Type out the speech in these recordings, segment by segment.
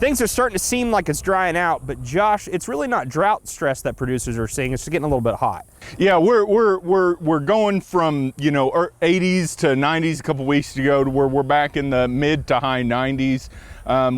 Things are starting to seem like it's drying out, but Josh, it's really not drought stress that producers are seeing. It's just getting a little bit hot. Yeah, we're going from 80s to 90s a couple weeks ago to where we're back in the mid to high 90s.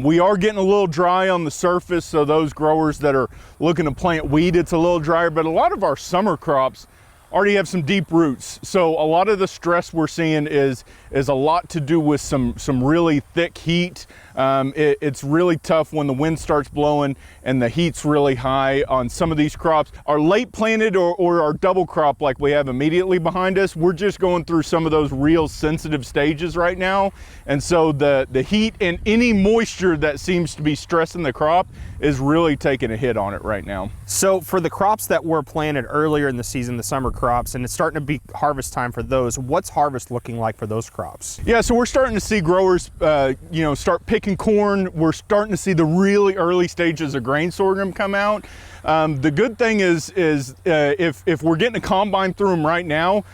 We are getting a little dry on the surface, so those growers that are looking to plant wheat, it's a little drier, but a lot of our summer crops already have some deep roots. So a lot of the stress we're seeing is a lot to do with some really thick heat. It's really tough when the wind starts blowing and the heat's really high on some of these crops. Our late planted or our double crop like we have immediately behind us, we're just going through some of those real sensitive stages right now. And so the heat and any moisture that seems to be stressing the crop is really taking a hit on it right now. So for the crops that were planted earlier in the season, the summer crops, and it's starting to be harvest time for those, what's harvest looking like for those crops? Yeah, so we're starting to see growers start picking corn. We're starting to see the really early stages of grain sorghum come out. The good thing is if we're getting a combine through them right now,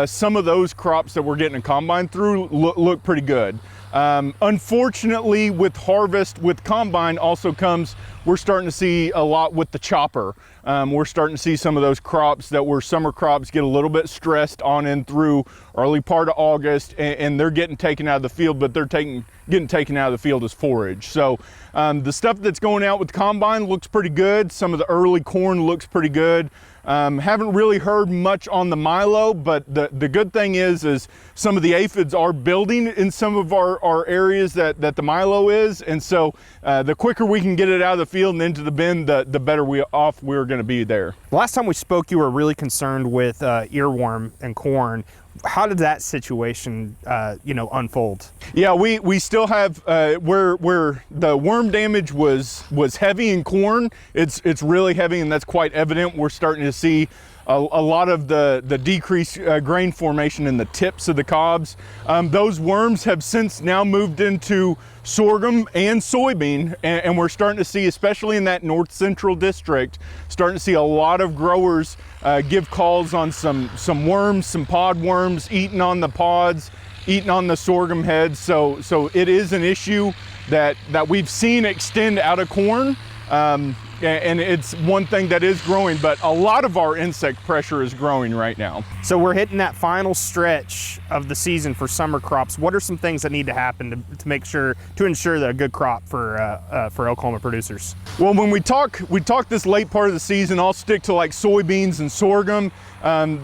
some of those crops that we're getting a combine through look pretty good. Unfortunately, with harvest, with combine also comes, we're starting to see a lot with the chopper. We're starting to see some of those crops that were summer crops get a little bit stressed on in through early part of August, and they're getting taken out of the field, but they're getting taken out of the field as forage. So the stuff that's going out with combine looks pretty good. Some of the early corn looks pretty good. Haven't really heard much on the milo, but the good thing is some of the aphids are building in some of our areas that the milo is, and so the quicker we can get it out of the field and into the bin, the better we're going to be there. Last time we spoke, you were really concerned with earworm and corn. How did that situation, unfold? Yeah, we still have where the worm damage was heavy in corn. It's really heavy, and that's quite evident. We're starting to see a lot of the decreased grain formation in the tips of the cobs. Those worms have since now moved into sorghum and soybean, and we're starting to see, especially in that north central district, starting to see a lot of growers give calls on some worms, some pod worms eating on the pods, eating on the sorghum heads. So it is an issue that we've seen extend out of corn. And it's one thing that is growing, but a lot of our insect pressure is growing right now. So we're hitting that final stretch of the season for summer crops. What are some things that need to happen to ensure that a good crop for Oklahoma producers? Well, when we talk this late part of the season, I'll stick to like soybeans and sorghum.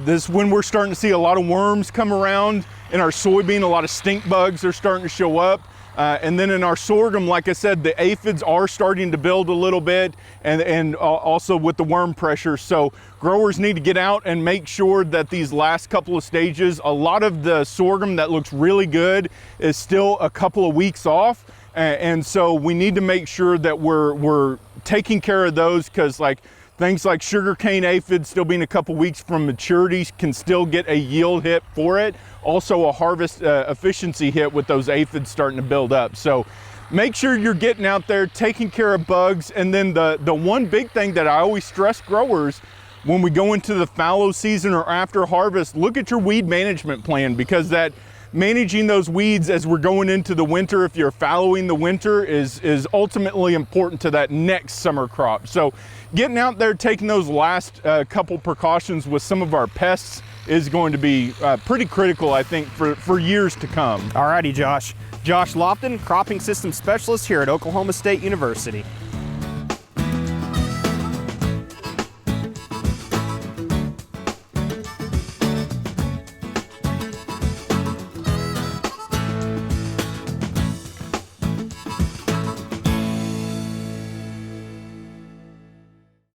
This when we're starting to see a lot of worms come around in our soybean, a lot of stink bugs are starting to show up. And then in our sorghum, like I said, the aphids are starting to build a little bit, and also with the worm pressure. So growers need to get out and make sure that these last couple of stages, a lot of the sorghum that looks really good is still a couple of weeks off. And so we need to make sure that we're taking care of those, because things like sugarcane aphids still being a couple weeks from maturity can still get a yield hit for it. Also a harvest efficiency hit with those aphids starting to build up. So make sure you're getting out there, taking care of bugs. And then the one big thing that I always stress growers when we go into the fallow season or after harvest, look at your weed management plan, because that managing those weeds as we're going into the winter, if you're fallowing the winter, is ultimately important to that next summer crop. So getting out there, taking those last couple precautions with some of our pests is going to be pretty critical, I think, for years to come. All righty, Josh. Josh Lofton, Cropping Systems Specialist here at Oklahoma State University.